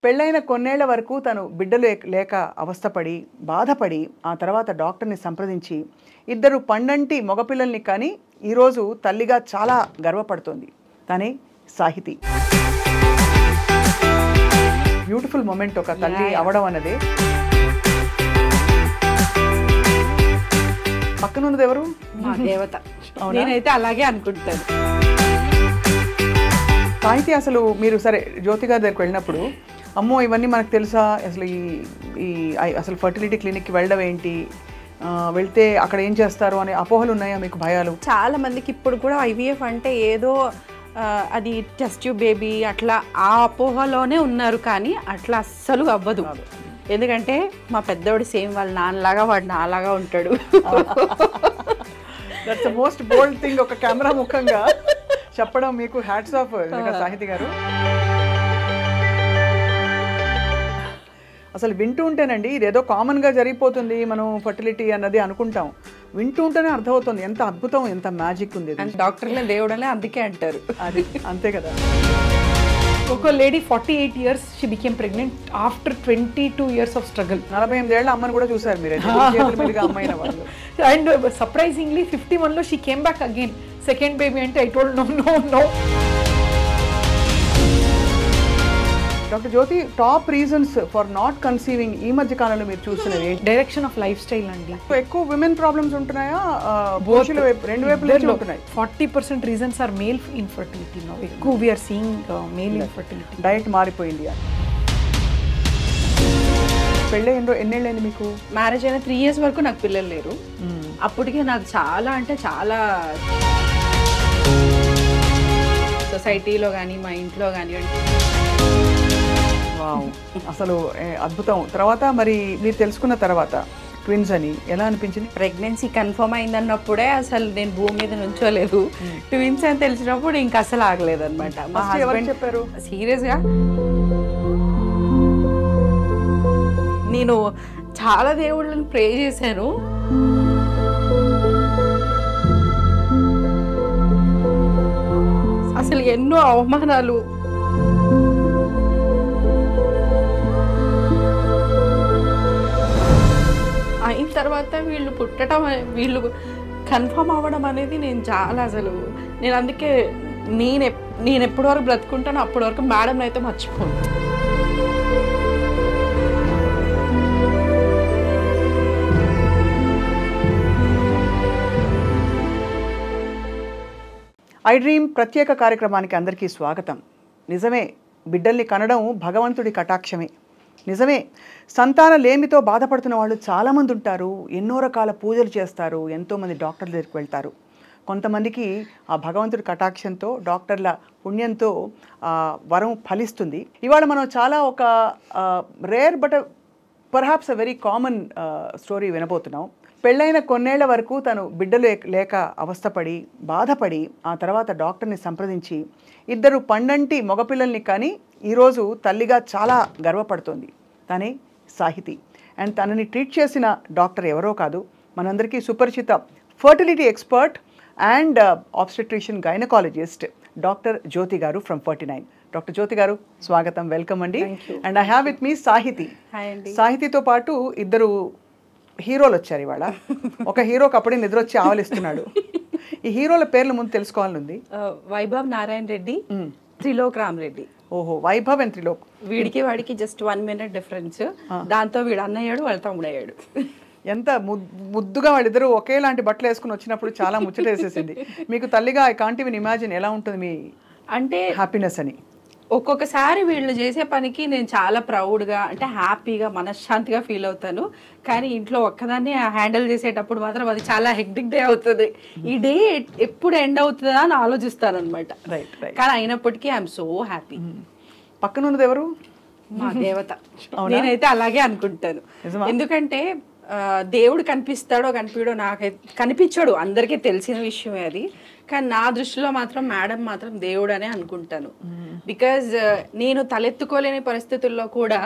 పెళ్ళైన కొన్నేళ్ల వరకు తను బిడ్డలు లేక అవస్థపడి బాధపడి ఆ తర్వాత డాక్టర్ని సంప్రదించి ఇద్దరు పండంటి మగపిల్లల్ని కానీ ఈరోజు తల్లిగా చాలా గర్వపడుతోంది. తనే సాహితి. బ్యూటిఫుల్ మూమెంట్ ఒక తల్లి అవడం అన్నది. పక్కన ఉన్నది ఎవరు? మా దేవత. నేనైతే అలాగే అనుకుంటాను. సాహితి, అసలు మీరు సరే జ్యోతి గారి దగ్గరికి వెళ్ళినప్పుడు అమ్మో ఇవన్నీ మనకు తెలుసా, అసలు ఈ అసలు ఫర్టిలిటీ క్లినిక్కి వెళ్ళడం ఏంటి, వెళ్తే అక్కడ ఏం చేస్తారు అనే అపోహలు ఉన్నాయా మీకు, భయాలు? చాలా మందికి ఇప్పుడు కూడా IVF అంటే ఏదో అది టెస్ట్ ట్యూబ్ బేబీ అట్లా ఆ అపోహలోనే ఉన్నారు, కానీ అట్లా అస్సలు అవ్వదు. ఎందుకంటే మా పెద్దోడు సేమ్ వాళ్ళ నాన్నలాగా వాడు నాలాగా ఉంటాడు. That's the most bold thing ఒక కెమెరా ముఖంగా చెప్పడం మీకు హ్యాట్స్ ఆఫ్ సాహితి గారు. అసలు వింటూ ఉంటేనండి ఇదేదో కామన్గా జరిగిపోతుంది మనం ఫర్టిలిటీ అన్నది అనుకుంటాం, వింటూ ఉంటేనే అర్థమవుతుంది ఎంత అద్భుతం, ఎంత మ్యాజిక్ ఉంది. డాక్టర్లే దేవుడలే అందుకే అంటారు. అది అంతే కదా. ఒక lady 48 years she became pregnant after 22 years of struggle. 48 ఏళ్ల అమ్మని కూడా చూసారు మీరు, అమ్మాయిన వాళ్ళు. And surprisingly 51 లో she came back again. Second baby అంటే I told no. Doctor Jyothi, top reasons for not conceiving ఈ మధ్య కాలంలో మీరు చూసినవి? డైరెక్షన్ ఆఫ్ లైఫ్ స్టైల్ అండి. ఎక్కువ విమెన్ ప్రాబ్లమ్స్ ఉంటున్నాయా, రెండు వైపులు ఉంటున్నాయి? 40% రీజన్స్ ఆర్ మేల్ ఇన్ఫర్టిలిటీ. ఎక్కువ we are seeing male infertility. Diet మారిపోయింది. పెళ్ళి ఎన్నేళ్ళైంది మీకు? మ్యారేజ్ అయిన 3 years వరకు నాకు పిల్లలు లేరు. అప్పటికే నాకు చాలా అంటే చాలా సొసైటీలో కానీ మా ఇంట్లో కానివ్వండి. అసలు అద్భుతం. తర్వాత మరి మీరు తెలుసుకున్న తర్వాత ట్విన్స్ అని ఎలా అనిపించింది? ప్రెగ్నెన్సీ కన్ఫర్మ్ అయిందన్నప్పుడే అసలు నేను భూమి మీద నుంచోలేదు. ట్విన్స్ అని తెలిసినప్పుడు ఇంకా అసలు ఆగలేదు అనమాట. మా హస్బెండ్ చెప్పారు సీరియస్గా. నేను చాలా దేవుళ్ళని ప్రే చేశాను. అసలు ఎన్నో అవమానాలు, అయిన తర్వాత వీళ్ళు పుట్టడం, వీళ్ళు కన్ఫర్మ్ అవ్వడం అనేది నేను చాలా అసలు నేను అందుకే నేను ఎప్పటి వరకు బ్రతుకుంటానో అప్పటి వరకు మేడం అయితే మర్చిపోను. ఐ డ్రీమ్ ప్రత్యేక కార్యక్రమానికి అందరికీ స్వాగతం. నిజమే, బిడ్డల్ని కనడం భగవంతుడి కటాక్షమే. నిజమే, సంతాన లేమితో బాధపడుతున్న వాళ్ళు చాలామంది ఉంటారు. ఎన్నో రకాల పూజలు చేస్తారు, ఎంతోమంది డాక్టర్ల దగ్గరికి వెళ్తారు. కొంతమందికి ఆ భగవంతుడి కటాక్షంతో, డాక్టర్ల పుణ్యంతో వరం ఫలిస్తుంది. ఇవాళ మనం చాలా ఒక rare but perhaps a very common story వినబోతున్నాం. పెళ్ళైన కొన్నేళ్ల వరకు తను బిడ్డలు లేక అవస్థపడి బాధపడి ఆ తర్వాత డాక్టర్ని సంప్రదించి ఇద్దరు పండంటి మగపిల్లల్ని కానీ ఈరోజు తల్లిగా చాలా గర్వపడుతోంది. తనే సాహితి. అండ్ తనని ట్రీట్ చేసిన డాక్టర్ ఎవరో కాదు, మనందరికీ సుపరిచిత fertility expert and obstetrician gynaecologist doctor Jyothi గారు ఫ్రమ్ 49. డాక్టర్ జ్యోతి గారు స్వాగతం, వెల్కమ్ అండి. And I have with me Sahithi. సాహితితో పాటు ఇద్దరు హీరోలు వచ్చారు ఇవాళ. ఒక హీరోకి అప్పుడే నిద్ర వచ్చి ఆవలిస్తున్నాడు. ఈ హీరోల పేర్ల ముందు తెలుసుకోవాలని ఉంది. వైభవ్ నారాయణ రెడ్డి, త్రిలోక్ రామ్ రెడ్డి. ఓహో, వైభవ్ అండ్ త్రిలోక్. వీడికి వాడికి జస్ట్ 1 minute డిఫరెన్స్. దాంతో వీడు అన్నయ్యాడు, వాళ్ళ తమ్ముడు అయ్యాడు. ఎంత ముద్దుగా వాళ్ళిద్దరూ ఒకేలాంటి బట్టలు వేసుకుని వచ్చినప్పుడు చాలా ముచ్చటేసేసింది. మీకు తల్లిగా ఐ కాంట్ ఈవెన్ ఇమాజిన్ ఎలా ఉంటుంది మీ అంటే హ్యాపీనెస్ అని. ఒక్కొక్కసారి వీళ్ళు చేసే పనికి నేను చాలా ప్రౌడ్గా అంటే హ్యాపీగా మనశ్శాంతిగా ఫీల్ అవుతాను. కానీ ఇంట్లో ఒక్కదాన్ని హ్యాండిల్ చేసేటప్పుడు మాత్రం అది చాలా హెక్టిక్ డే అవుతుంది. ఈ డే ఎప్పుడు ఎండ్ అవుతుందా అని ఆలోచిస్తాను అనమాట. కానీ అయినప్పటికీ ఐఎమ్ సో హ్యాపీ. పక్కన ఉన్నది ఎవరు? మా దేవత. నేనైతే అలాగే అనుకుంటాను. ఎందుకంటే దేవుడు కనిపిస్తాడో కనిపించడో నాకైతే కనిపించాడు, అందరికీ తెలిసిన విషయమే అది. కానీ నా దృష్టిలో మాత్రం మేడం మాత్రం దేవుడు అనే అనుకుంటాను. బికాజ్ నేను తలెత్తుకోలేని పరిస్థితుల్లో కూడా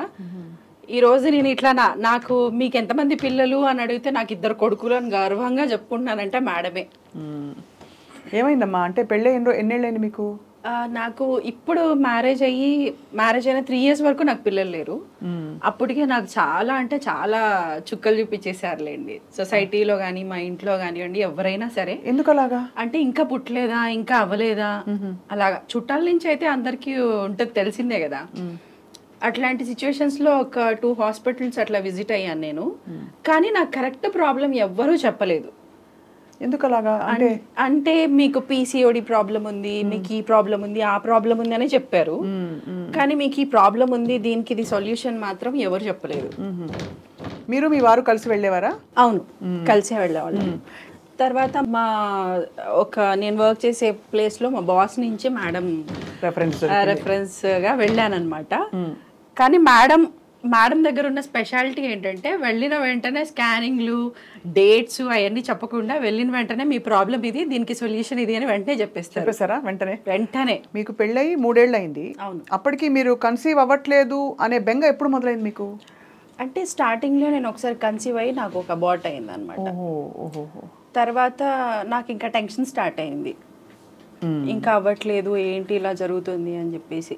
ఈరోజు నేను ఇట్లా నాకు మీకు ఎంతమంది పిల్లలు అని అడిగితే నాకు 2 కొడుకులు అని గర్వంగా చెప్పుకుంటున్నానంటే మేడమే. ఏమైందమ్మా? అంటే పెళ్ళి ఎన్నేళ్ళైంది మీకు? నాకు ఇప్పుడు మ్యారేజ్ అయిన 3 years వరకు నాకు పిల్లలు లేరు. అప్పటికే నాకు చాలా అంటే చాలా చుక్కలు చూపించేసారులేండి, సొసైటీలో కానీ మా ఇంట్లో కానివ్వండి ఎవరైనా సరే. ఎందుకు అలాగా అంటే ఇంకా పుట్టలేదా, ఇంకా అవ్వలేదా, అలాగా చుట్టాల నుంచి అయితే అందరికీ ఉంటుంది, తెలిసిందే కదా. అట్లాంటి సిచ్యువేషన్స్లో ఒక 2 hospitals అట్లా విజిట్ అయ్యాను నేను. కానీ నాకు కరెక్ట్ ప్రాబ్లం ఎవ్వరూ చెప్పలేదు. ఎందుకు అలాగా? అంటే మీకు PCOD ప్రాబ్లం ఉంది, మీకు ఈ ప్రాబ్లం ఉంది, ఆ ప్రాబ్లం ఉంది అని చెప్పారు. కానీ మీకు ఈ ప్రాబ్లం ఉంది, దీనికి ఇది సొల్యూషన్ మాత్రం ఎవరు చెప్పలేదు. మీరు మీ వారు కలిసి వెళ్ళేవారా? అవును, కలిసే వెళ్ళేవాళ్ళం. తర్వాత నేను వర్క్ చేసే ప్లేస్లో మా బాస్ నుంచి మేడం రెఫరెన్స్గా వెళ్ళానమాట. కానీ మేడం దగ్గర ఉన్న స్పెషాలిటీ ఏంటంటే వెళ్ళిన వెంటనే స్కానింగ్లు, డేట్స్ అవన్నీ చెప్పకుండా వెళ్ళిన వెంటనే మీ ప్రాబ్లం ఇది, దీనికి సొల్యూషన్ ఇది అని వెంటనే చెప్పేస్తారా? వెంటనే. మీకు పెళ్ళయి 3 ఏళ్ళు అయింది. అవును. అప్పటికి మీరు కన్సీవ్ అవ్వట్లేదు అనే బెంగ ఎప్పుడు మొదలైంది మీకు? అంటే స్టార్టింగ్లో నేను ఒకసారి కన్సీవ్ అయ్యి నాకు ఒక అబార్ట్ అయింది అనమాట. తర్వాత నాకు ఇంకా టెన్షన్ స్టార్ట్ అయింది, ఇంకా అవ్వట్లేదు, ఏంటి ఇలా జరుగుతుంది అని చెప్పేసి.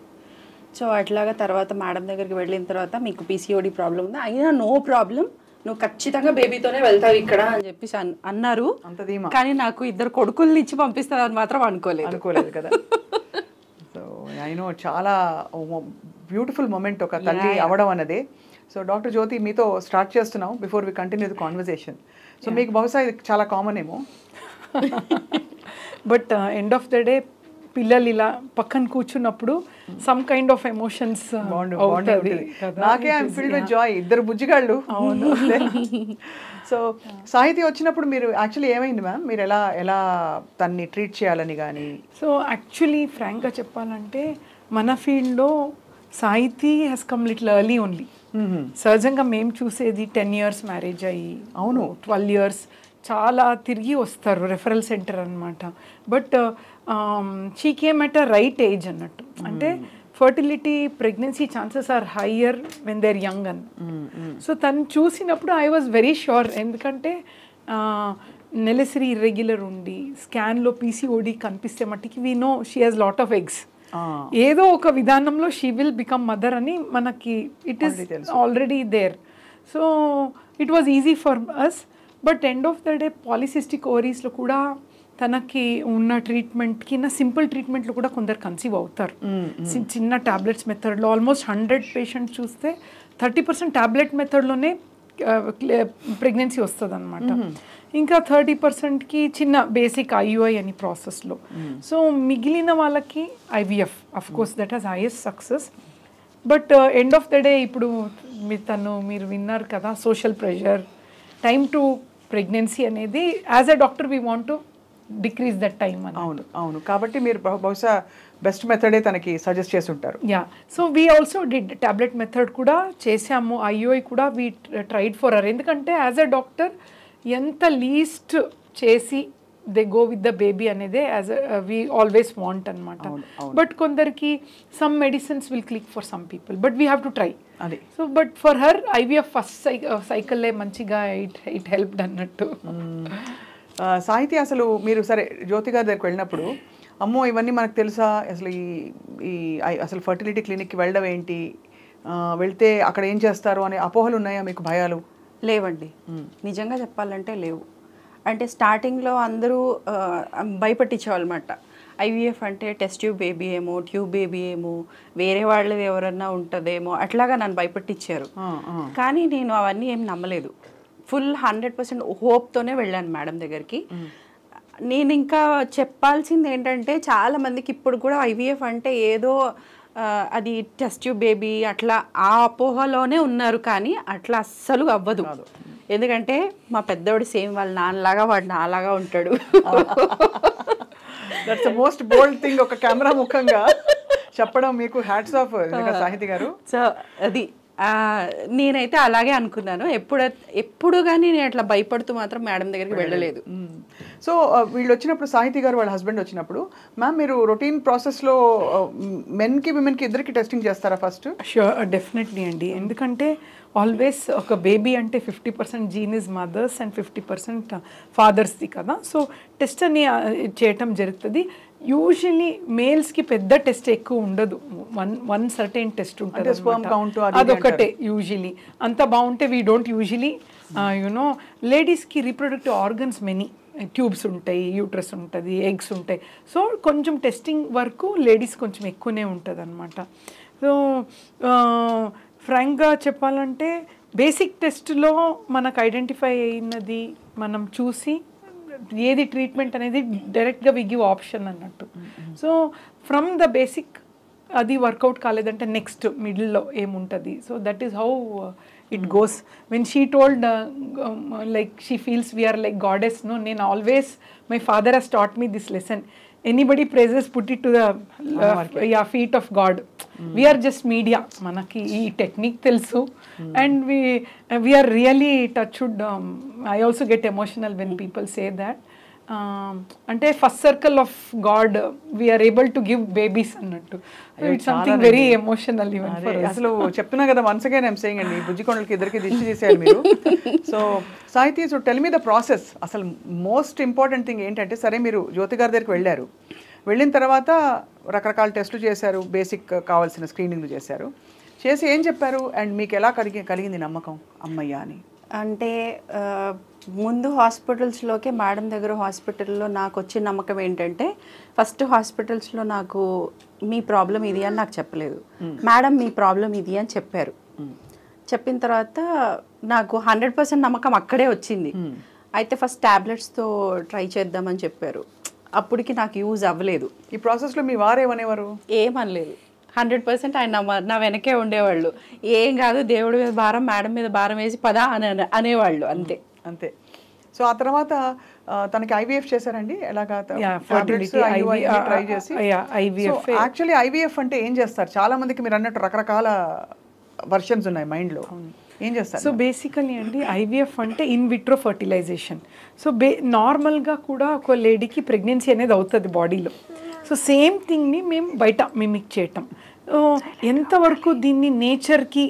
సో అట్లాగా తర్వాత మేడం దగ్గరికి వెళ్ళిన తర్వాత మీకు PCOD ప్రాబ్లం ఉంది, అయినా నో ప్రాబ్లం, నువ్వు ఖచ్చితంగా బేబీతోనే వెళ్తావు ఇక్కడ అని చెప్పేసి అన్నారు. కానీ నాకు 2 కొడుకుల్ని ఇచ్చి పంపిస్తారని మాత్రం అనుకోలేదు కదా. సో ఐ నో చాలా బ్యూటిఫుల్ మూమెంట్ ఒక తల్లి అవడం అన్నది. సో డాక్టర్ జ్యోతి, మీతో స్టార్ట్ చేస్తున్నాం before we continue the conversation. So మీకు బహుశా ఇది చాలా కామన్ ఏమో. But end of the day పిల్లలు ఇలా పక్కన కూర్చున్నప్పుడు సమ్ కైండ్ ఆఫ్ ఎమోషన్స్ నాకే ఐఎమ్ ఫిల్డ్ విత్ జాయ్. 2 బుజ్జిగాళ్ళు. అవును. సో సాహితీ వచ్చినప్పుడు మీరు యాక్చువల్లీ ఏమైంది మ్యామ్? మీరు ఎలా తన్ని ట్రీట్ చేయాలని కానీ? సో యాక్చువల్లీ ఫ్రాంక్గా చెప్పాలంటే మన ఫీల్డ్లో సాహితీ has come little early only. సహజంగా మేము చూసేది 10 years మ్యారేజ్ అయ్యి, అవును 12 years చాలా తిరిగి వస్తారు, రెఫరల్ సెంటర్ అనమాట. But she came at a right age అన్నట్టు. అంటే fertility, pregnancy chances are higher when they are young అని. సో తను చూసినప్పుడు ఐ వాజ్ వెరీ షూర్, ఎందుకంటే నెలసరి ఇర్రెగ్యులర్ ఉండి స్కాన్లో PCOD కనిపిస్తే మట్టికి we know she has lot of eggs. ఏదో ఒక విధానంలో షీ విల్ బికమ్ మదర్ అని మనకి it is already there. So it was easy for us. But end of the day polycystic ఓవరీస్లో కూడా తనకి ఉన్న ట్రీట్మెంట్కి సింపుల్ ట్రీట్మెంట్లో కూడా కొందరు కన్సీవ్ అవుతారు. చిన్న టాబ్లెట్స్ మెథడ్లో ఆల్మోస్ట్ 100 పేషెంట్స్ చూస్తే 30% టాబ్లెట్ మెథడ్లోనే ప్రెగ్నెన్సీ వస్తుంది అనమాట. ఇంకా 30%కి చిన్న బేసిక్ IUI అని ప్రాసెస్లో. సో మిగిలిన వాళ్ళకి IVF, of course that has highest success. But end of the day ఇప్పుడు మీరు విన్నారు కదా, social pressure, time to pregnancy అనేది as a doctor we want to decrease that time అని. అవును. కాబట్టి మీరు బహుశా బెస్ట్ మెథడే తనకి సజెస్ట్ చేసి ఉంటారు. Yeah. So we also did tablet method కూడా చేసాము, IUI కూడా వీ ట్రైడ్ ఫర్ హర్. ఎందుకంటే యాజ్ అ డాక్టర్ ఎంత లీస్ట్ చేసి they go with the baby అనేది యాజ్ వీ ఆల్వేస్ వాంట్ అనమాట. బట్ కొందరికి some medicines will click for some people, but we have to try. అది. So but for her IVF first సైకిల్లే మంచిగా it helped అన్నట్టు. సాహితీ, అసలు మీరు సరే జ్యోతి గారి దగ్గరికి వెళ్ళినప్పుడు, అమ్మో ఇవన్నీ మనకు తెలుసా, అసలు ఈ అసలు ఫర్టిలిటీ క్లినిక్కి వెళ్ళడం ఏంటి, వెళ్తే అక్కడ ఏం చేస్తారు అనే అపోహలు ఉన్నాయా మీకు, భయాలు? లేవండి, నిజంగా చెప్పాలంటే లేవు. అంటే స్టార్టింగ్లో అందరూ భయపట్టించేవాళ్ళమాట. IVF అంటే టెస్ట్ ట్యూబ్ బేబీ ఏమో, ట్యూబ్ బేబీ ఏమో, వేరే వాళ్ళది ఎవరన్నా ఉంటుందేమో, అట్లాగా నన్ను భయపట్టించారు. కానీ నేను అవన్నీ ఏం నమ్మలేదు. ఫుల్ 100% హోప్తోనే వెళ్ళాను మేడం దగ్గరికి. నేను ఇంకా చెప్పాల్సింది ఏంటంటే, చాలామందికి ఇప్పుడు కూడా IVF అంటే ఏదో అది టెస్ట్ ట్యూబ్ బేబీ అట్లా ఆ అపోహలోనే ఉన్నారు. కానీ అట్లా అస్సలు అవ్వదు. ఎందుకంటే మా పెద్దవాడు సేమ్ వాళ్ళ నాన్నలాగా వాడు నాలాగా ఉంటాడు. That's the most bold thing ఒక కెమెరా ముఖంగా చెప్పడం మీకు హ్యాట్స్ ఆఫ్ సాహితి గారు. సో అది నేనైతే అలాగే అనుకున్నాను. ఎప్పుడు కానీ నేను అట్లా భయపడుతూ మాత్రం మేడం దగ్గరికి వెళ్ళలేదు. సో వీళ్ళు వచ్చినప్పుడు, సాహితి గారు వాళ్ళ హస్బెండ్ వచ్చినప్పుడు, మ్యామ్ మీరు రొటీన్ ప్రాసెస్లో మెన్కి విమెన్కి ఇద్దరికి టెస్టింగ్ చేస్తారా ఫస్ట్? షూర్, డెఫినెట్లీ అండి. ఎందుకంటే ఆల్వేస్ ఒక బేబీ అంటే 50% జీన్ ఇస్ మదర్స్ అండ్ 50% ఫాదర్స్ది కదా. సో టెస్ట్ అని చేయటం జరుగుతుంది. యూజువలీ మేల్స్కి పెద్ద టెస్ట్ ఎక్కువ ఉండదు, వన్ సర్టెన్ టెస్ట్ ఉంటుంది, అదొకటే యూజువలీ. అంత బాగుంటే వీ డోంట్ యూజువలీ యునో. లేడీస్కి రీప్రొడక్టివ్ ఆర్గన్స్ మెనీ, ట్యూబ్స్ ఉంటాయి, యూట్రస్ ఉంటుంది, ఎగ్స్ ఉంటాయి. సో కొంచెం టెస్టింగ్ వరకు లేడీస్ కొంచెం ఎక్కువనే ఉంటుంది అనమాట. సో ఫ్రాంక్గా చెప్పాలంటే బేసిక్ టెస్ట్లో మనకు ఐడెంటిఫై అయినది మనం చూసి ఏది ట్రీట్మెంట్ అనేది డైరెక్ట్గా వి గివ్ ఆప్షన్ అన్నట్టు. సో ఫ్రమ్ ద బేసిక్ అది వర్కౌట్ కాలేదంటే నెక్స్ట్ మిడిల్లో ఏముంటుంది. So that is how it goes. When she told like she feels we are like goddess, no, నేను always, my father has taught me this lesson, anybody praises put it to the feet of God. We are just media, manaki ee technique telusu, and we are really touched. I also get emotional when people say that. అంటే first circle of God we're able to give babies అన్నట్టు. It's something very emotional even for us. అసలు చెప్తున్నా కదా, once again I'm saying అండి, బుజ్జికొండలకి ఇద్దరికి దిష్టి చేసేయాలి మీరు. సో సాహితీ, so tell me the process. అసలు మోస్ట్ ఇంపార్టెంట్ థింగ్ ఏంటంటే, సరే మీరు జ్యోతి గారి దగ్గరికి వెళ్ళారు, వెళ్ళిన తర్వాత రకరకాల టెస్టులు చేశారు, బేసిక్ కావాల్సిన స్క్రీనింగ్లు చేశారు, చేసి ఏం చెప్పారు, అండ్ మీకు ఎలా కలిగింది నమ్మకం అమ్మయ్య అని? అంటే ముందు హాస్పిటల్స్లోకే, మేడం దగ్గర హాస్పిటల్లో నాకు వచ్చిన నమ్మకం ఏంటంటే, ఫస్ట్ హాస్పిటల్స్లో నాకు మీ ప్రాబ్లం ఇది అని నాకు చెప్పలేదు, మేడం మీ ప్రాబ్లం ఇది అని చెప్పారు. చెప్పిన తర్వాత నాకు 100% నమ్మకం అక్కడే వచ్చింది. అయితే ఫస్ట్ ట్యాబ్లెట్స్తో ట్రై చేద్దామని చెప్పారు, అప్పటికి నాకు యూజ్ అవ్వలేదు. ఈ ప్రాసెస్లో మీ వారు ఏమనేవారు? ఏమనలేదు, 100% ఆయన నా వెనకే ఉండేవాళ్ళు. ఏం కాదు, దేవుడి మీద భారం, మేడం మీద భారం వేసి పదా అనేవాళ్ళు, అంతే అంతే. సో ఆ తర్వాత తనకి ఐవీఎఫ్ చేశారండి? ఎలాగా? ట్రై చేసి యాక్చువల్లీ ఐవీఎఫ్ అంటే ఏం చేస్తారు? చాలా మందికి మీరు అన్నట్టు రకరకాల వర్షన్స్ ఉన్నాయి మైండ్లో, ఏం చేస్తారు? సో బేసికలీ అండి, ఐవీఎఫ్ అంటే ఇన్ విట్రో ఫర్టిలైజేషన్. సో నార్మల్గా కూడా ఒక లేడీకి ప్రెగ్నెన్సీ అనేది అవుతుంది బాడీలో. సో సేమ్ థింగ్ని మేము బయట మిమిక్ చేయటం. ఎంతవరకు దీన్ని నేచర్కి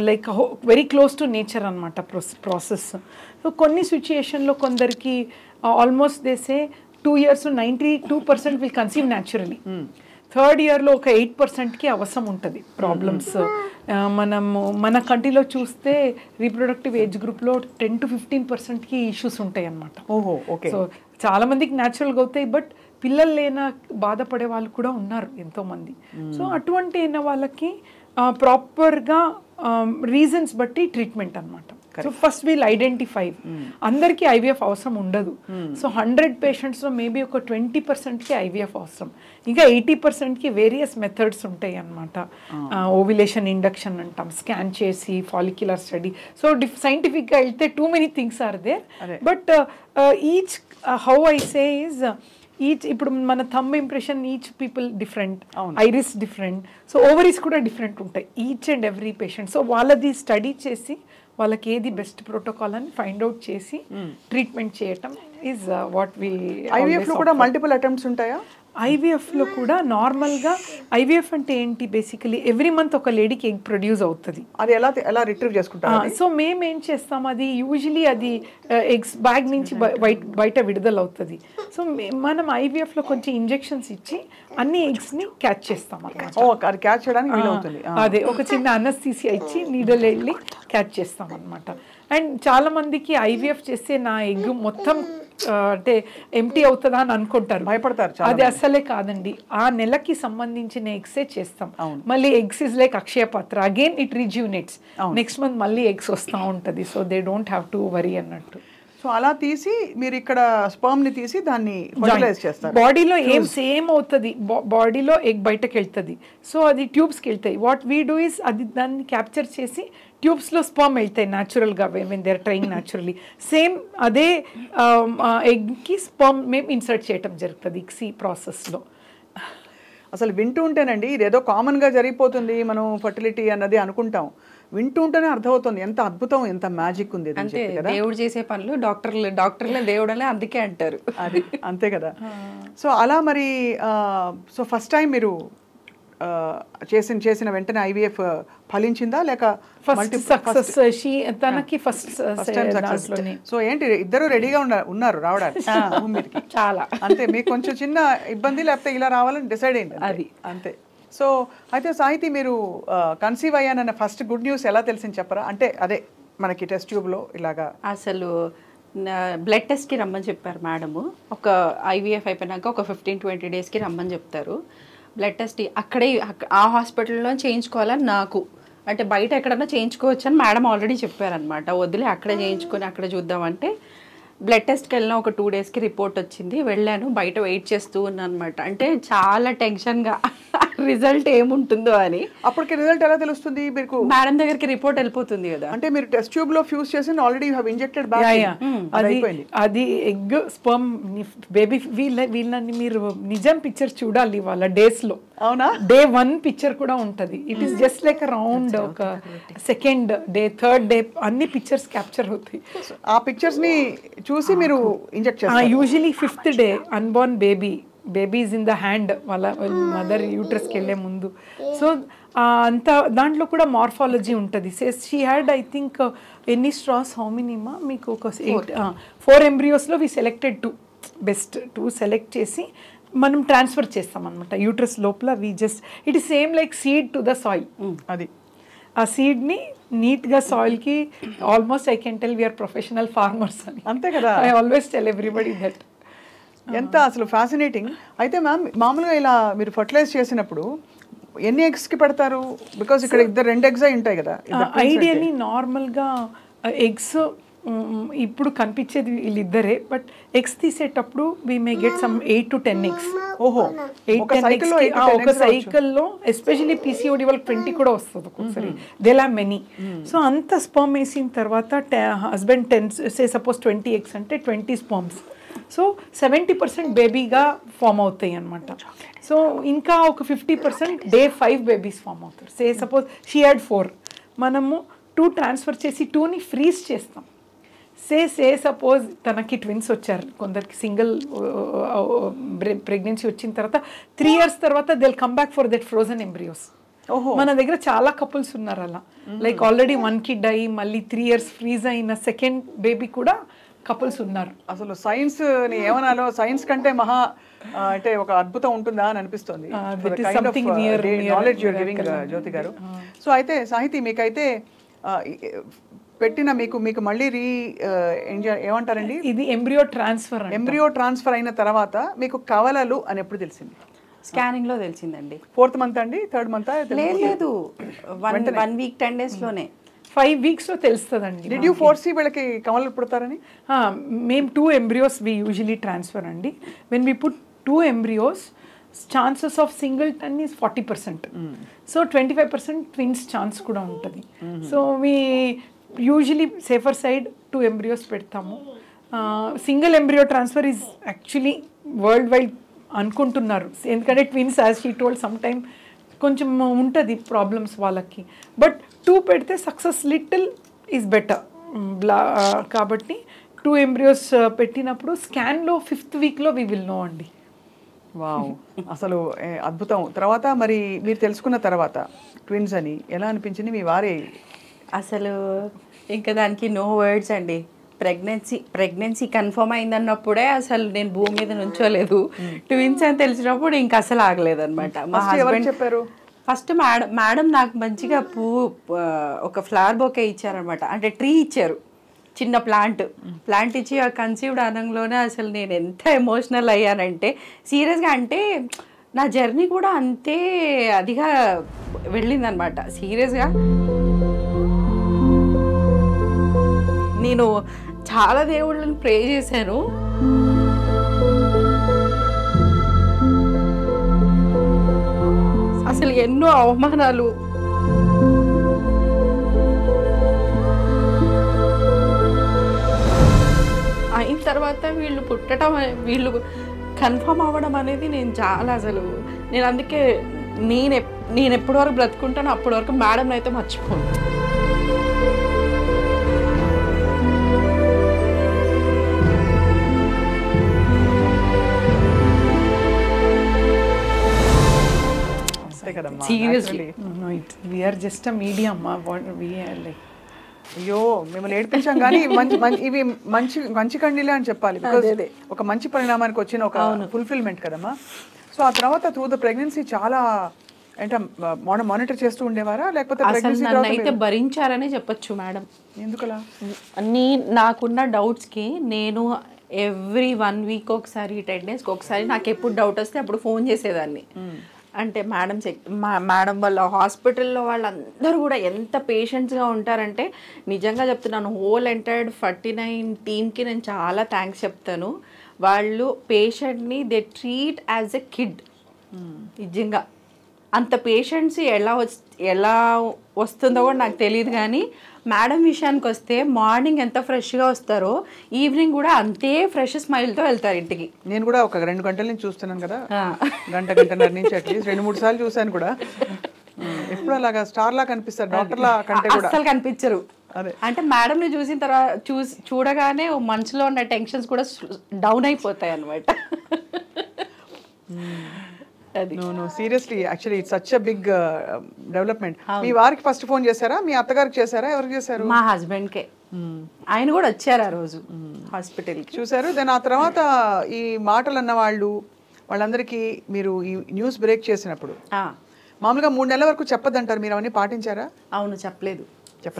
like very close to nature అనమాట ప్రాసెస్. సో కొన్ని సిచ్యుయేషన్లో కొందరికి ఆల్మోస్ట్ దేసే 2 years 92% will conceive naturally. 3rd yearలో ఒక 8%కి అవసరం ఉంటుంది ప్రాబ్లమ్స్. మనము మన కంట్రీలో చూస్తే రీప్రొడక్టివ్ ఏజ్ గ్రూప్లో 10 to 15%కి ఇష్యూస్ ఉంటాయి అన్నమాట. ఓహో, ఓకే. సో చాలా మందికి న్యాచురల్గా అవుతాయి, బట్ పిల్లలు లేన బాధపడే వాళ్ళు కూడా ఉన్నారు ఎంతోమంది. సో అటువంటి అయిన వాళ్ళకి ప్రాపర్గా రీజన్స్ బట్టి ట్రీట్మెంట్ అనమాట. So first we'll identify. అందరికీ ఐవీఎఫ్ అవసరం ఉండదు. సో 100 పేషెంట్స్లో మేబీ ఒక 20%కి ఐవీఎఫ్ అవసరం. ఇంకా 80%కి వేరియస్ మెథడ్స్ ఉంటాయి అన్నమాట. ఓవిలేషన్ ఇండక్షన్ అంటాం, స్కాన్ చేసి ఫాలిక్యులర్ స్టడీ. సో సైంటిఫిక్గా వెళ్తే too many things are there, but each how I say is each, ఇప్పుడు మన thumb impression each people different, iris different, so ovaries కూడా డిఫరెంట్ ఉంటాయి each and every patient. So వాళ్ళది study చేసి వాళ్ళకి ఏది బెస్ట్ ప్రోటోకాల్ అని ఫైండ్ అవుట్ చేసి ట్రీట్మెంట్ చేయటం ఈజ్ వాట్ వి. ఐవీఎఫ్లో కూడా మల్టిపుల్ అటెంప్ట్స్ ఉంటాయా? ఐవీఎఫ్లో కూడా నార్మల్గా, ఐవీఎఫ్ అంటే ఏంటి, బేసికలీ ఎవ్రీ మంత్ ఒక లేడీకి ఎగ్ ప్రొడ్యూస్ అవుతుంది. అది ఎలా రిట్రీవ్ చేసుకుంటారు? సో మేము ఏం చేస్తాం, అది యూజువలీ అది ఎగ్స్ బ్యాగ్ నుంచి బయట విడుదల అవుతుంది. సో మనం ఐవీఎఫ్లో కొంచెం ఇంజెక్షన్స్ ఇచ్చి అన్ని ఎగ్స్ని క్యాచ్ చేస్తాం అన్నమాట. అది క్యాచ్ చేయడానికి వీలవుతుంది. అదే ఒక చిన్న అనస్థీసియా ఇచ్చి నీడలు వెళ్ళి క్యాచ్ చేస్తాం అనమాట. అండ్ చాలా మందికి ఐవీఎఫ్ చేస్తే నా ఎగ్ మొత్తం అంటే ఎంటీ అవుతుందా అని అనుకుంటారు, భయపడతారు. అది అసలే కాదండి, ఆ నెలకి సంబంధించిన ఎగ్సే చేస్తాం. మళ్ళీ ఎగ్స్ ఇస్ లైక్ అక్షయ పాత్ర, అగైన్ ఇట్ రిజ్యూనేట్స్, నెక్స్ట్ మంత్ మళ్ళీ ఎగ్స్ వస్తూ ఉంటుంది. So they don't have to worry అన్నట్టు. సో అలా తీసి మీరు ఇక్కడ స్పర్మ్ ని తీసి దాన్ని ఫర్టిలైజ్ చేస్తారు. బాడీలో ఏం సేమ్ అవుతుంది, బాడీలో ఎగ్ బయటకు వెళ్తుంది. సో అది ట్యూబ్స్కి వెళ్తాయి. వాట్ వీ డూ ఇస్ అది దాన్ని క్యాప్చర్ చేసి ట్యూబ్స్లో స్పర్మ్ వెళ్తాయి న్యాచురల్గా, when they are trying naturally. Same అదే ఎగ్కి స్పర్మ్ మేము ఇన్సర్ట్ చేయటం జరుగుతుంది ఇక్సీ ప్రాసెస్లో. అసలు వింటూ ఉంటేనండి ఇదేదో కామన్గా జరిగిపోతుంది మనం ఫర్టిలిటీ అన్నది అనుకుంటాం, వింటూ ఉంటేనే అర్థమవుతుంది ఎంత అద్భుతం, ఎంత మ్యాజిక్ ఉంది. అంటే దేవుడు చేసే పనులు డాక్టర్లే దేవుడలే అందుకే అంటారు. అది అంతే కదా. సో అలా మరి సో ఫస్ట్ టైం మీరు చేసిన వెంటనే ఐవీఎఫ్ ఫలించిందా లేక ఫస్ట్ సక్సెస్ తనకి ఫస్ట్ దాంట్లోనే. సో ఏంటి ఇద్దరు రెడీగా ఉన్నారు రావడానికి భూమి మీదకి? చాలా అంతే, మీకు కొంచెం చిన్న ఇబ్బంది లేకపోతే ఇలా రావాలని డిసైడ్ అయింది అది అంతే. సో అయితే సాహితీ, మీరు కన్సీవ్ అయ్యానన్న ఫస్ట్ గుడ్ న్యూస్ ఎలా తెలిసింది చెప్పరా? అంటే అదే మనకి టెస్ట్ ట్యూబ్లో ఇలాగా అసలు బ్లడ్ టెస్ట్కి రమ్మని చెప్పారు మేడము. ఒక ఐవీఎఫ్ అయిపోయినాక ఒక 15-20 డేస్కి రమ్మని చెప్తారు. బ్లడ్ టెస్ట్ అక్కడే ఆ హాస్పిటల్లో చేయించుకోవాలని నాకు, అంటే బయట ఎక్కడన్నా చేయించుకోవచ్చు అని మేడం ఆల్రెడీ చెప్పారనమాట. వదిలే అక్కడే చేయించుకొని అక్కడ చూద్దామంటే బ్లడ్ టెస్ట్కి వెళ్ళిన ఒక 2 డేస్కి రిపోర్ట్ వచ్చింది. వెళ్ళాను, బయట వెయిట్ చేస్తూ ఉన్నాను అనమాట. అంటే చాలా టెన్షన్గా రిజల్ట్ ఏముంటుందో అని. అప్పటికి రిజల్ట్ ఎలా తెలుస్తుంది మీకు? మేడం దగ్గరికి రిపోర్ట్ వెళ్ళిపోతుంది కదా. అంటే మీరు టెస్ట్ ట్యూబ్ లో ఫ్యూజ్ చేసి ఆల్రెడీ యు హావ్ ఇంజెక్టెడ్ అది ఎగ్ స్పర్మ్ బేబీ వీళ్ళని మీరు నిజం పిక్చర్ చూడాలి వాళ్ళ డేస్ లో. అవునా? డే 1 పిక్చర్ కూడా ఉంటది. It is just like round ఒక సెకండ్ డే, థర్డ్ డే అన్ని పిక్చర్స్ క్యాప్చర్ అవుతాయి. ఆ పిక్చర్స్ ని చూసి మీరు ఇంజెక్ట్ చేస్తారు. Usually 5th day unborn baby is in the hand వాళ్ళ మదర్ యూట్రస్కి వెళ్ళే ముందు. సో అంత దాంట్లో కూడా మార్ఫాలజీ ఉంటుంది. షీ హ్యాడ్ ఐ థింక్ ఎన్ని స్ట్రాస్ హౌ మెనీమా మీకు ఒక 4 ఎంబ్రియోస్లో వి సెలెక్టెడ్ 2 బెస్ట్ 2 సెలెక్ట్ చేసి మనం ట్రాన్స్ఫర్ చేస్తాం అనమాట యూట్రస్ లోపల. వి just it is same like seed to the soil. అది ఆ సీడ్ని నీట్గా సాయిల్కి almost I can tell we're professional farmers అని. అంతే కదా, I always tell everybody that. ఎంత అసలు ఫ్యాసినేటింగ్. అయితే మ్యామ్, మామూలుగా ఇలా మీరు ఫర్టిలైజ్ చేసినప్పుడు ఎన్ని ఎగ్స్కి పెడతారు? బికాస్ ఇక్కడ 2 eggs ఉంటాయి కదా. ఐడియల్లీ నార్మల్గా ఎగ్స్ ఇప్పుడు కనిపించేది వీళ్ళిద్దరే, బట్ ఎగ్స్ తీసేటప్పుడు we may get some 8 to 10 eggs. ఓహో, 8-10 ఒక సైకిల్లో ఎస్పెషలీ పీసీఓడి వాళ్ళకి 20 కూడా వస్తుంది ఒక్కొక్కసారి. They have many. సో అంత స్పర్మ్ వేసిన తర్వాత హస్బెండ్ 10 సే సపోజ్ 20 eggs అంటే 20 sperms. సో 70% బేబీగా ఫామ్ అవుతాయి అనమాట. సో ఇంకా ఒక 50% డే 5 బేబీస్ ఫామ్ అవుతారు. సే సపోజ్ షీ హ్యాడ్ 4, మనము 2 ట్రాన్స్ఫర్ చేసి 2ని ఫ్రీజ్ చేస్తాం. సే సపోజ్ తనకి ట్విన్స్ వచ్చారు, కొందరికి సింగిల్ ప్రెగ్నెన్సీ వచ్చిన తర్వాత 3 years తర్వాత they will come back for that frozen embryos. మన దగ్గర చాలా కపుల్స్ ఉన్నారు అలా. లైక్ ఆల్రెడీ 1 kid అయ్యి మళ్ళీ 3 years ఫ్రీజ్ అయిన సెకండ్ బేబీ కూడా కపుల్స్ ఉన్నారు. అసలు సైన్స్ ని ఏమనాలో, సైన్స్ కంటే మహా అంటే ఒక అద్భుతం ఉంటుందా అని అనిపిస్తుంది. నాలెడ్జ్ యూర్ గివింగ్ జ్యోతి గారు. సో అయితే సాహితీ, మీకైతే పెట్టిన మీకు మళ్ళీ ఏమంటారండి, ఇది ఎంబ్రియో ట్రాన్స్ఫర్ అయిన తర్వాత మీకు కవలలు అని ఎప్పుడు తెలిసింది? స్కానింగ్ లో తెలిసిందండి. 4th month అండి, 3rd month? లేదు, 1 week 10 days లోనే, 5 weeks లో తెలుస్తుందండి. డిడ్ యూ ఫోర్సీ వీళ్ళకి కవలలు పుడతారని? మేము 2 embryos వి యూజువలీ ట్రాన్స్ఫర్ అండి. When we put 2 embryos, chances of singleton is 40%. So 25% twins chance kuda untadi. So we usually safer side 2 embryos పెడతాము. Single embryo transfer is actually world wide అనుకుంటున్నారు. ఎందుకంటే twins as she told some time కొంచెం ఉంటుంది problems వాళ్ళకి. But 2 పెడితే success little is better. కాబట్టి 2 embryos పెట్టినప్పుడు స్కాన్లో 5th weekలో we will know అండి. వావ్, అసలు అద్భుతం. తర్వాత మరి మీరు తెలుసుకున్న తర్వాత ట్విన్స్ అని ఎలా అనిపించింది మీ వారి? అసలు ఇంకా దానికి నో వర్డ్స్ అండి. ప్రెగ్నెన్సీ కన్ఫర్మ్ అయిందన్నప్పుడే అసలు నేను భూమి మీద నుంచోలేదు. ట్విన్స్ అని తెలిసినప్పుడు ఇంకా అసలు ఆగలేదు అనమాట. మా హస్బెండ్ చెప్పారు ఫస్ట్. మేడం నాకు మంచిగా ఒక ఫ్లవర్ బొకే ఇచ్చారనమాట. అంటే ట్రీ ఇచ్చారు, చిన్న ప్లాంట్ ఇచ్చి ఆ కన్సీవ్డ్ అనంలోనే అసలు నేను ఎంత ఎమోషనల్ అయ్యానంటే సీరియస్గా. అంటే నా జర్నీ కూడా అంతే అదిగా వెళ్ళిందనమాట సీరియస్గా. నేను చాలా దేవుళ్ళని ప్రే చేశాను. అసలు ఎన్నో అవమానాలు, అయిన తర్వాత వీళ్ళు కన్ఫర్మ్ అవ్వడం అనేది నేను చాలా అసలు నేను అందుకే నేను ఎప్పటి వరకు బ్రతుకుంటానో అప్పటి వరకు మేడం అయితే మర్చిపోను. కదమ్మా Seriously. We are just a medium like అయ్యో మిమ్మల్ని ఏడిపించాం కానీ ఇవి మంచి మంచి కండిలే అని చెప్పాలి బికాజ్ ఒక మంచి పరిణామానికి వచ్చిన ఒక ఫుల్ఫిల్మెంట్ కదమ్మా. సో ఆ తర్వాత త్రూ ద ప్రెగ్నెన్సీ చాలా అంటే మానిటర్ చేస్తూ ఉండేవారా లేకపోతే ప్రెగ్నెన్సీ నన్ను అయితే భరించారనే చెప్పొచ్చు మేడం. ఎందుకలా? నాకున్న డౌట్స్కి నేను ఎవ్రీ 1 వీక్ ఒకసారి 10 డేస్కి ఒకసారి నాకు ఎప్పుడు డౌట్ వస్తే అప్పుడు ఫోన్ చేసేదాన్ని. అంటే మేడం వాళ్ళ హాస్పిటల్లో వాళ్ళందరూ కూడా ఎంత పేషెంట్స్గా ఉంటారంటే నిజంగా చెప్తున్నాను, హోల్ ఎంటైర్డ్ 49 టీమ్కి నేను చాలా థ్యాంక్స్ చెప్తాను. వాళ్ళు పేషెంట్ని they treat as a kid. నిజంగా అంత పేషెంట్స్ ఎలా వస్తుందో కూడా నాకు తెలియదు. కానీ మేడం విషయానికి వస్తే మార్నింగ్ ఎంత ఫ్రెష్గా వస్తారో ఈవినింగ్ కూడా అంతే ఫ్రెష్ స్మైల్తో వెళ్తారు ఇంటికి. నేను కూడా ఒక 2 గంటల నుంచి చూస్తున్నాను కదా, గంటన్నర నుంచి అట్లీస్ట్ 2-3 సార్లు చూసాను కూడా. ఎప్పుడు అలాగా స్టార్ లా కనిపిస్తారు, డాక్టర్ లా కంటే కూడా అసలు కనిపించరు. అంటే మేడంని చూసిన తర్వాత చూడగానే మనసులో ఉన్న టెన్షన్స్ కూడా డౌన్ అయిపోతాయి అన్నమాట. No, seriously, actually it's such a big development. మీ వారికి ఫస్ట్ ఫోన్ చేశారా, మీ అత్తగారికి చేశారా, ఎవరికి చేశారు? మా హస్బెండ్కే. ఆయన కూడా వచ్చారు ఆ రోజు హాస్పిటల్కి, చూశారు. దెన్ ఆ తర్వాత ఈ మాటలు అన్న వాళ్ళందరికీ మీరు ఈ న్యూస్ బ్రేక్ చేసినప్పుడు మామూలుగా 3 నెలల వరకు చెప్పదంటారు, మీరు అవన్నీ పాటించారా? అవును, చెప్పలేదు.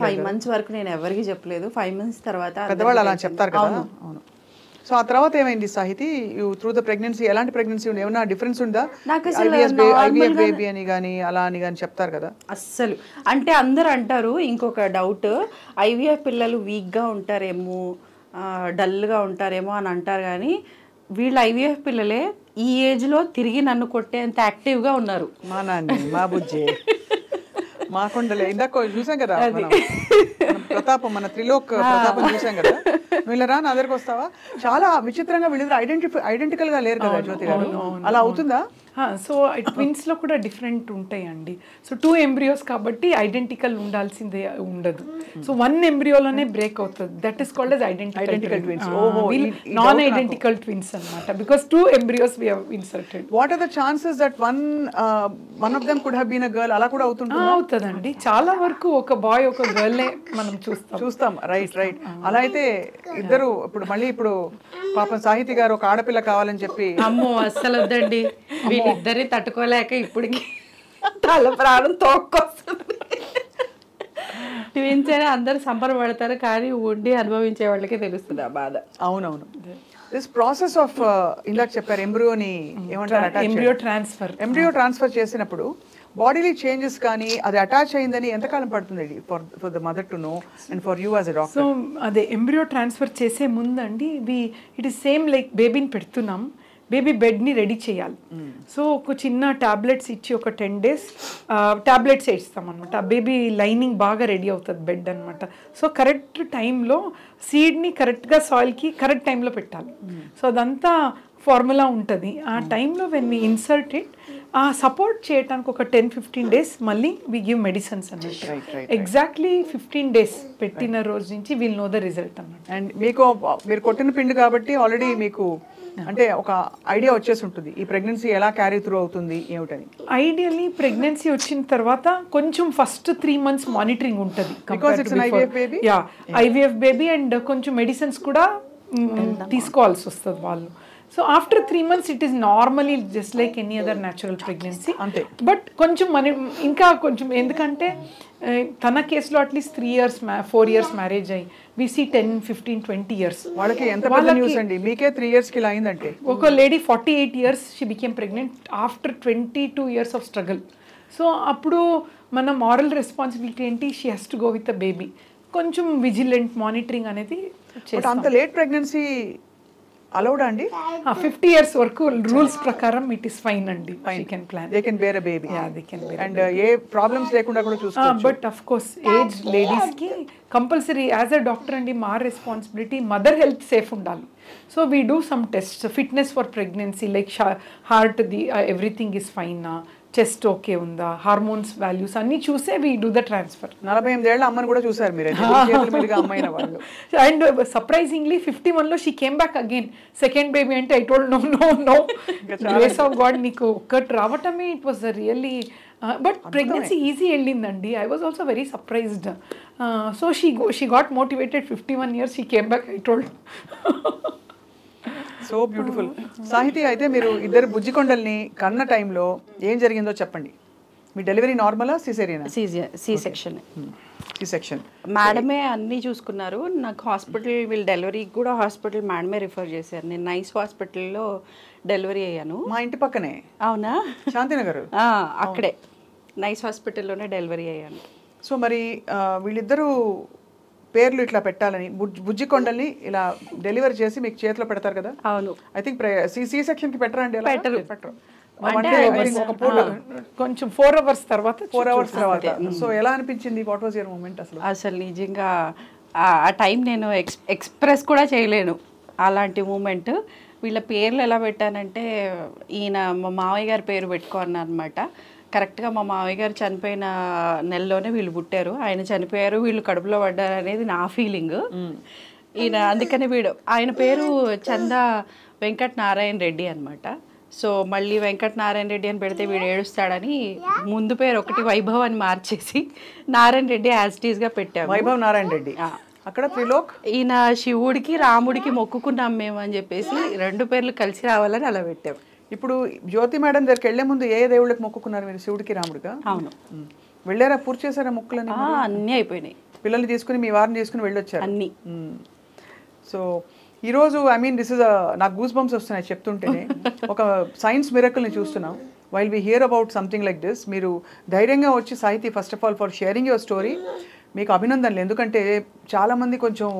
5 months వరకు నేను ఎవరికి చెప్పలేదు. 5 months తర్వాత పెద్దవాళ్ళు అలా చెప్తారు కదా. అవును. సో ఆ తర్వాత ఏమైంది సాహితి? త్రూ ద ప్రెగ్నెన్సీ ఎలాంటి ప్రెగ్నెన్సీ ఉంది, ఏమైనా డిఫరెన్స్ ఉందా? ఐవీఎఫ్ బేబీ అని కానీ అలా అని కానీ చెప్తారు కదా. అస్సలు అంటే అందరూ అంటారు. ఇంకొక డౌట్, ఐవీఎఫ్ పిల్లలు వీక్గా ఉంటారేమో, డల్గా ఉంటారేమో అని అంటారు. కానీ వీళ్ళు ఐవీఎఫ్ పిల్లలే ఈ ఏజ్లో తిరిగి నన్ను కొట్టేంత యాక్టివ్గా ఉన్నారు. మా నాన్న, మా బుజ్జే, మా కొండలే. ఇందాక చూసాం కదా ప్రతాపం, మన త్రిలోక్ ప్రతాపం చూసాం కదా. నువ్వు ఇలా రా, నా దగ్గరకు వస్తావా? చాలా విచిత్రంగా వీళ్ళిద్దరు ఐడెంటికల్ గా లేరు కదా జ్యోతి గారు, అలా అవుతుందా? సో ట్విన్స్ లో కూడా డిఫరెంట్ ఉంటాయండి. సో 2 embryos కాబట్టి ఐడెంటికల్ ఉండాల్సిందే ఉండదు. సో 1 embryoలోనే బ్రేక్ అవుతుంది. That is called as identical twins. Non identical twins అన్నమాట, because 2 embryos we have inserted. What are the chances that one of them could have been a girl? అలా కూడా అవుతుందండి. చాలా వరకు ఒక బాయ్ ఒక గర్ల్ మనం చూస్తాం. రైట్. అలా అయితే ఇద్దరు ఇప్పుడు పాపం సాహితి గారు ఒక ఆడపిల్ల కావాలని చెప్పి, అమ్మో అస్సలు వద్దండి, వీళ్ళిద్దరిని తట్టుకోలేక ఇప్పటికి తల ప్రాణం తోక్కొస్తుంది. ట్విన్స్ అని అందరు సంబరపడతారు, కానీ ఉండి అనుభవించే వాళ్ళకే తెలుస్తుంది ఆ బాధ. అవునవును. దిస్ ప్రాసెస్ ఆఫ్ ఇందాక చెప్పారు ఎంబ్రియోని ఏమంటారు, ఎంబ్రియో ట్రాన్స్ఫర్ చేసినప్పుడు బాడీలీ చేంజెస్ కానీ అది అటాచ్ అయిందని ఎంతకాలం పడుతుంది for the mother to know and for you as a doctor? So అదే ఎంబ్రియో ట్రాన్స్ఫర్ చేసే ముందండి ఇట్ ఈస్ సేమ్ లైక్ బేబీని పెడుతున్నాం, బేబీ బెడ్ని రెడీ చేయాలి. సో ఒక చిన్న టాబ్లెట్స్ ఇచ్చి ఒక 10 days టాబ్లెట్స్ వేస్తాం అనమాట. ఆ బేబీ లైనింగ్ బాగా రెడీ అవుతుంది బెడ్ అనమాట. సో కరెక్ట్ టైంలో సీడ్ని కరెక్ట్గా సాయిల్కి కరెక్ట్ టైంలో పెట్టాలి. సో అదంతా ఫార్ములా ఉంటుంది. ఆ టైంలో when we insert it, support చేయడానికి ఒక 10-15 days మళ్ళీ వి గివ్ మెడిసిన్స్ అన్నట్టు. ఎగ్జాక్ట్లీ 15 days పెట్టిన రోజు నుంచి విల్ నో ద రిజల్ట్ అన్నమాట. అండ్ మీరు కొట్టిన పిండి కాబట్టి ఆల్రెడీ మీకు అంటే ఒక ఐడియా వచ్చేసి ఉంటుంది ఈ ప్రెగ్నెన్సీ ఎలా క్యారీ త్రూ అవుతుంది ఏమిటని. ఐడియల్లీ ప్రెగ్నెన్సీ వచ్చిన తర్వాత కొంచెం ఫస్ట్ 3 months మానిటరింగ్ ఉంటుంది. ఐవీఎఫ్ బేబీ అండ్ కొంచెం మెడిసిన్స్ కూడా తీసుకోవాల్సి వస్తుంది వాళ్ళు. So after 3 months it is normally just like any other natural pregnancy. అంతే. బట్ కొంచెం ఇంకా కొంచెం ఎందుకంటే తన కేసులో అట్లీస్ట్ 3 years 4 years మ్యారేజ్ అయ్యి వి సీ 10, 15, 20 years. వాళ్ళకి ఎంత పెద్ద న్యూస్ అండి, మీకే 3 years కి ఇలా అయిందంటే. ఒక lady 48 years she became pregnant after 22 years of struggle. So అప్పుడు మన మారల్ రెస్పాన్సిబిలిటీ ఏంటి, she has to go with the baby. కొంచెం విజిలెంట్ మానిటరింగ్ అనేది చేస్తాం. అంత లేట్ ప్రెగ్నెన్సీ అలౌడ్ అండి? 50 years వరకు రూల్స్ ప్రకారం ఇట్ ఇస్ ఫైన్ అండి. They can bear a baby and ఏ ప్రాబ్లమ్స్ లేకుండా కూడా చూసుకోవచ్చు. But of course age ladies కి కంపల్సరీ యాజ్ అ డాక్టర్ అండి మా రెస్పాన్సిబిలిటీ మదర్ హెల్త్ సేఫ్ ఉండాలి. So we do some test, fitness for pregnancy like heart the everything is fine, chest okay ఉందా, hormones values అన్ని చూసే we do the transfer. 48 ఏళ్ల అమ్మని కూడా చూసారు మీరు అమ్మాయిన వాళ్ళు. అండ్ సర్ప్రైజింగ్లీ 51లో she came back again second baby అంటే I told no grace of God, నీకు ఒక్కటి రావటమే it was really but pregnancy easy వెళ్ళిందండి. I was also very surprised. So she got motivated. 51 years she came back, I told. So beautiful. Sahithi, అయితే మీరు ఇద్దరు బుజ్జికొండల్ని కన్న టైంలో ఏం జరిగిందో చెప్పండి. మీ డెలివరీ నార్మలా సిజేరియనా? C section. C section. మేడమే అన్నీ చూసుకున్నారు. నాకు హాస్పిటల్, వీళ్ళు డెలివరీకి కూడా హాస్పిటల్ మేడమే రిఫర్ చేశారు. నేను నైస్ హాస్పిటల్లో డెలివరీ అయ్యాను. మా ఇంటి పక్కనే. అవునా? శాంతినగర్. అక్కడే నైస్ హాస్పిటల్లోనే డెలివరీ అయ్యాను. సో మరి వీళ్ళిద్దరూ పేర్లు ఇట్లా పెట్టాలని బుజ్జికొండల్ని ఇలా డెలివరీ చేసి మీకు చేతిలో పెడతారు కదా? అవును. ఐ థింక్ సి సెక్షన్ కి పెట్టరా అండి? పెట్టరు. కొంచెం 4 hours తర్వాత. 4 hours తర్వాత. సో ఎలా అనిపించింది? వాట్ వాజ్ యువర్ మూమెంట్ అసలు? అసలు నిజంగా ఆ టైం నేను ఎక్స్ప్రెస్ కూడా చేయలేను అలాంటి మూమెంట్. వీళ్ళ పేర్లు ఎలా పెట్టానంటే, ఈయన మా మావయ్య గారి పేరు పెట్టుకున్నాను అనమాట. కరెక్ట్గా మా మావయ్య గారు చనిపోయిన నెలలోనే వీళ్ళు పుట్టారు. ఆయన చనిపోయారు, వీళ్ళు కడుపులో పడ్డారు అనేది నా ఫీలింగ్. ఈయన అందుకని ఆయన పేరు చందా వెంకట నారాయణ రెడ్డి అనమాట. సో మళ్ళీ వెంకట నారాయణ రెడ్డి అని పెడితే వీడు ఏడుస్తాడని ముందు పేరు ఒకటి వైభవ్ అని మార్చేసి నారాయణ రెడ్డి యాజ్టీస్గా పెట్టాము. వైభవ్ నారాయణ రెడ్డి. అక్కడ త్రిలోక్. ఈయన శివుడికి రాముడికి మొక్కుకున్నాం మేము అని చెప్పేసి 2 పేర్లు కలిసి రావాలని అలా పెట్టాము. ఇప్పుడు జ్యోతి మేడం దగ్గరికి వెళ్లే ముందు ఏ దేవుళ్ళకి మొక్కుకున్నారు మీరు? శివుడికి, రాముడిగా? అవును. వెళ్ళారా? పూర్తి చేశారా మొక్కులని? అన్నీ అయిపోయినాయి. పిల్లల్ని తీసుకుని మీ వారిని తీసుకుని వెళ్ళొచ్చారు అన్నీ. సో ఈరోజు ఐ మీన్ దిస్ ఇస్ నాకు గూస్ బంప్స్ వస్తున్నాయి చెప్తుంటేనే. ఒక సైన్స్ మిరకల్ని చూస్తున్నాం. While we hear about something like this, మీరు ధైర్యంగా వచ్చి సాహితీ, first of all for sharing your story మీకు అభినందనలు. ఎందుకంటే చాలామంది కొంచెం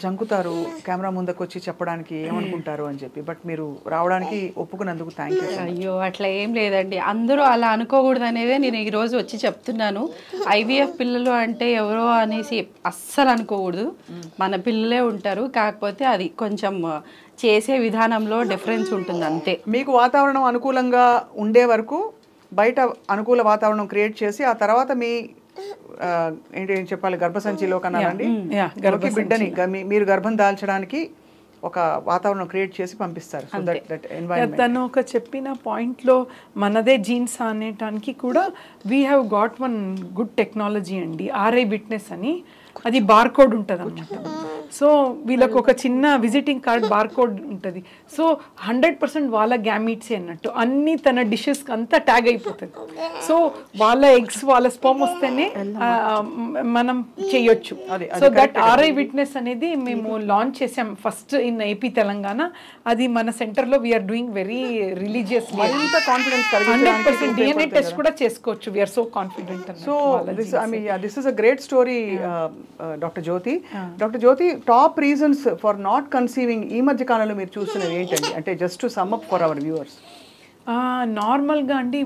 జంకుతారు కెమెరా ముందుకు వచ్చి చెప్పడానికి, ఏమనుకుంటారు అని చెప్పి. బట్ మీరు రావడానికి ఒప్పుకున్నందుకు థ్యాంక్ యూ. అయ్యో అట్లా ఏం లేదండి, అందరూ అలా అనుకోకూడదు అనేదే నేను ఈరోజు వచ్చి చెప్తున్నాను. ఐవీఎఫ్ పిల్లలు అంటే ఎవరో అనేసి అస్సలు అనుకోకూడదు, మన పిల్లలే ఉంటారు. కాకపోతే అది కొంచెం చేసే విధానంలో డిఫరెన్స్ ఉంటుంది అంతే. మీకు వాతావరణం అనుకూలంగా ఉండే వరకు బయట అనుకూల వాతావరణం క్రియేట్ చేసి ఆ తర్వాత మీ ఏంటి చెప్పాలి, గర్భసంచిలో కనాలండి బిడ్డని మీరు గర్భం దాల్చడానికి ఒక వాతావరణం క్రియేట్ చేసి పంపిస్తారు. So that environment. తను ఒక చెప్పిన పాయింట్లో మనదే జీన్స్ అనేటానికి కూడా we have got one good technology అండి, ఆర్ఐ విట్నెస్ అని. అది బార్కోడ్ ఉంటుంది అన్నమాట. సో వీళ్ళకు ఒక చిన్న విజిటింగ్ కార్డ్ బార్కోడ్ ఉంటుంది. సో 100% వాళ్ళ గ్యామీట్సే అన్నట్టు అన్ని తన డిషెస్ అంతా ట్యాగ్ అయిపోతుంది. సో వాళ్ళ ఎగ్స్, వాళ్ళ స్పర్మ్ వస్తేనే మనం చేయొచ్చు. సో దట్ ఆర్ఐ విట్నెస్ అనేది మేము లాంచ్ చేసాం ఫస్ట్ ఇన్ ఏపీ తెలంగాణ. అది మన సెంటర్లో we're doing very religious. 100% DNA test కూడా చేసుకోవచ్చు. We're so confident. So this is a great story. Doctor Jyothi, doctor Jyothi, top reasons for not conceiving ఈ మధ్య కాలంలో మీరు చూస్తున్నది ఏంటండి? అంటే just to sum up for our viewers. నార్మల్గా అండి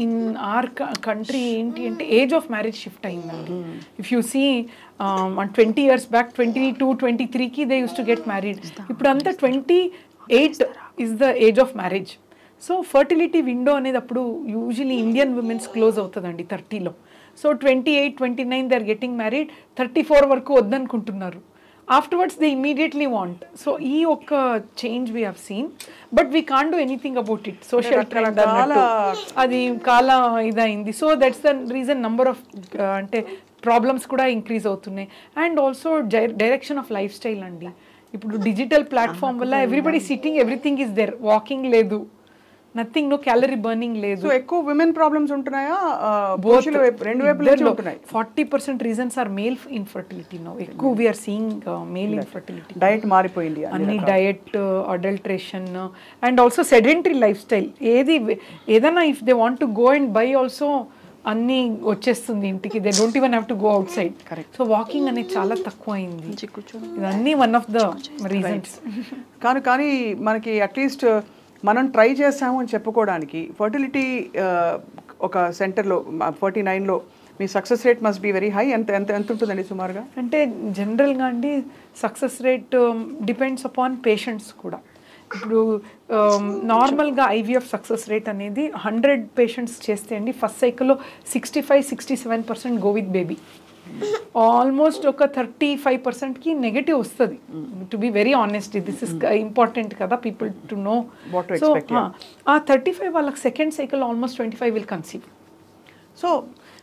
ఇన్ ఆర్ కంట్రీ ఏంటి అంటే ఏజ్ ఆఫ్ మ్యారేజ్ షిఫ్ట్ అయిందండి. If you see 20 years back 22, 23కి they use to get married. ఇప్పుడు అంతా 28 is the age of marriage. So fertility window అనేది అప్పుడు యూజువలీ ఇండియన్ ఉమెన్స్ క్లోజ్ అవుతుందండి 30లో. సో 28, 29 దే ఆర్ గెటింగ్ మ్యారీడ్. 34 వరకు వద్దనుకుంటున్నారు. Afterwards they immediately want. So ఈ ఒక్క change we have seen, but we can't do anything about it. Social trend అది కాల ఇదైంది. So that's the reason number of అంటే ప్రాబ్లమ్స్ కూడా ఇంక్రీజ్ అవుతున్నాయి. And also direction of lifestyle అండి. ఇప్పుడు డిజిటల్ ప్లాట్ఫామ్ వల్ల everybody sitting, everything is there. Walking లేదు, నథింగ్, నో క్యాలరీ బర్నింగ్ లేదు. సో ఎక్కువ విమెన్ ప్రాబ్లమ్స్ ఉంటున్నాయా? రెండు వైపులా ఉంటున్నాయి. 40% reasons are male infertility now. ఎక్కువ we are seeing male infertility. Diet మారిపోయింది, అన్ని diet, adulteration and also sedentary lifestyle. ఏదైనా if they want to go and buy also అన్నీ వచ్చేస్తుంది ఇంటికి. They don't even have to go outside. So walking అనేది చాలా తక్కువ అయింది. ఇవన్నీ వన్ ఆఫ్ ద రీజన్స్. కానీ మనకి అట్లీస్ట్ మనం ట్రై చేసాము అని చెప్పుకోవడానికి ఫర్టిలిటీ ఒక సెంటర్లో 49లో మీ success rate must be very high. ఎంత ఉంటుందండి సుమారుగా? అంటే జనరల్గా అండి success rate depends upon patients కూడా. ఇప్పుడు నార్మల్గా ఐవీఎఫ్ సక్సెస్ రేట్ అనేది 100 పేషెంట్స్ చేస్తే అండి ఫస్ట్ సైకిల్లో 65-67% గో విత్ బేబీ. ఆల్మోస్ట్ ఒక 35%కి నెగటివ్ వస్తుంది. To be very honest, this is important కదా పీపుల్ టు నో. సో ఆ 35 వాళ్ళకి second cycle almost 25 will conceive. So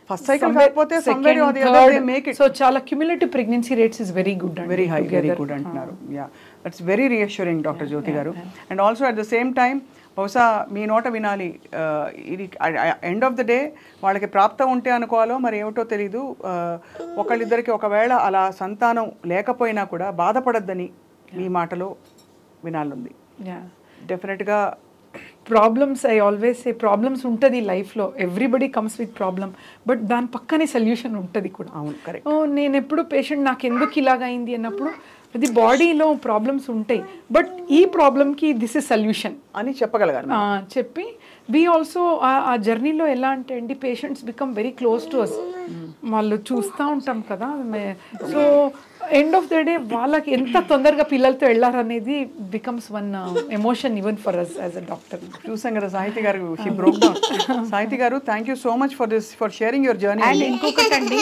first cycle కాకపోతే somewhere or the other they make it. So చాలా cumulative pregnancy rates is very good, very high, very good అంటున్నారు. Yeah, that's very reassuring doctor Jyothi garu. And also at the same time బహుశా మీ నోట వినాలి, ఇది end of the day వాళ్ళకి ప్రాప్తం ఉంటే అనుకోవాలో మరి ఏమిటో తెలీదు, ఒకళ్ళిద్దరికి ఒకవేళ అలా సంతానం లేకపోయినా కూడా బాధపడద్దని మీ మాటలో వినాలంది. డెఫినెట్గా problems, I always say problems ఉంటుంది లైఫ్లో, everybody comes with problem, but దాని పక్కనే సొల్యూషన్ ఉంటుంది కూడా. అవును, కరెక్ట్. నేను ఎప్పుడు పేషెంట్ నాకు ఎందుకు ఇలాగైంది అన్నప్పుడు అది బాడీలో ప్రాబ్లమ్స్ ఉంటాయి, బట్ ఈ ప్రాబ్లమ్కి దిస్ ఇస్ సొల్యూషన్ అని చెప్పగలగాలి. చెప్పి వి ఆల్సో ఆ జర్నీలో ఎలా అంటే అండి patients become very close to us. వాళ్ళు చూస్తూ ఉంటాం కదా, so end of the day వాళ్ళకి ఎంత తొందరగా పిల్లలతో వెళ్ళారనేది becomes one emotion even for us as a doctor. చూసాం కదా Sahithi garu, she broke down. Sahithi garu, thank you so much for this, for sharing your journey. And ఇంకొకటి అండి,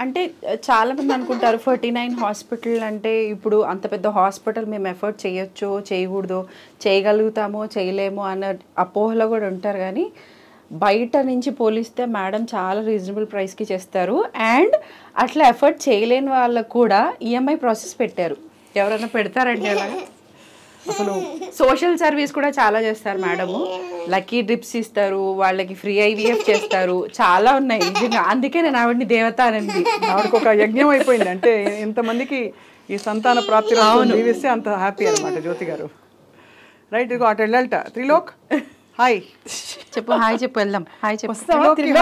అంటే చాలా మంది అనుకుంటారు 49 హాస్పిటల్ అంటే ఇప్పుడు అంత పెద్ద హాస్పిటల్ మేము ఎఫర్ట్ చేయొచ్చో చేయకూడదో, చేయగలుగుతామో చేయలేమో అన్న అపోహలో కూడా ఉంటారు. కానీ బయట నుంచి పోలిస్తే మేడం చాలా రీజనబుల్ ప్రైస్కి చేస్తారు. అండ్ అట్లా ఎఫర్ట్ చేయలేని వాళ్ళకు కూడా ఈఎంఐ ప్రాసెస్ పెట్టారు. ఎవరైనా పెడతారండి అలాగా? అసలు సోషల్ సర్వీస్ కూడా చాలా చేస్తారు మేడము. లక్కీ డ్రిప్స్ ఇస్తారు, వాళ్ళకి ఫ్రీ ఐవీఎఫ్ చేస్తారు, చాలా ఉన్నాయి నిజంగా. అందుకే నేను ఆవిడని దేవత అనండి. ఆవిడకి ఒక యజ్ఞం అయిపోయింది, అంటే ఎంతమందికి ఈ సంతాన ప్రాప్తి జీవిస్తే అంత హ్యాపీ అనమాట జ్యోతి గారు. రైట్, ఇదిగో అటు వెళ్ళాలట. త్రిలోక్ హాయ్ చెప్పు, హాయ్ చెప్పు, వెళ్దాం. హాయ్ చెప్పు.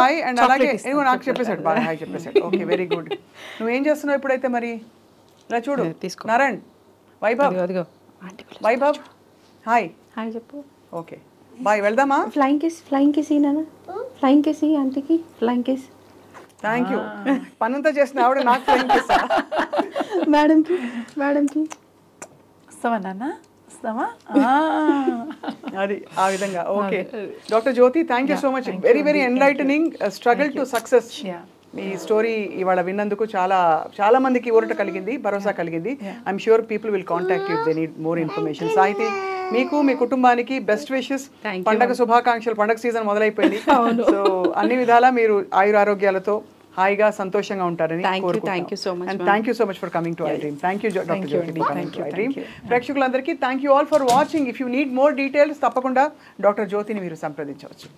హాయ్. అండ్ అలాగే ఏమో నాకు చెప్పేశాడు, బాగా హాయ్ చెప్పేశాడు. Okay, very good. నువ్వేం చేస్తున్నావు ఇప్పుడైతే మరి? ఇలా చూడు, తీసుకో. నారాయణ్, వైభవ్, వైభవ్ హాయ్. హాయ్ చెప్పు. ఓకే, బాయ్, వెళ్దామా? ఫ్లైంగ్ కిస్, ఫ్లైంగ్ కిస్ నాన్న, ఫ్లైంగ్ కిస్ ఆంటీకి, ఫ్లైంగ్ కిస్. Thank you. పనంతా చేసిన ఆవిడ నాకు ఫ్లైంగ్ కిస్. మేడంకి, మేడంకి వస్తావా నాన్న, వస్తావా? అది ఆ విధంగా. Okay doctor Jyoti, thank you so much. Very very enlightening struggle to success. మీ స్టోరీ ఇవాళ విన్నందుకు చాలా చాలా మందికి ఊరట కలిగింది, భరోసా కలిగింది. I'm sure people will contact you if they need more information. Sahithi, మీకు మీ కుటుంబానికి బెస్ట్ విషెస్, పండగ శుభాకాంక్షలు. పండగ సీజన్ మొదలైపోయింది, సో అన్ని విధాలా మీరు ఆయురారోగ్యాలతో హాయిగా సంతోషంగా ఉంటారని కోరుకుంటున్నాను. And thank you so much for coming to I dream. Thank you doctor Jyothi for coming to I dream. ప్రేక్షకులందరికీ thank you all for watching. If you need more details తప్పకుండా డాక్టర్ జ్యోతిని మీరు సంప్రదించవచ్చు.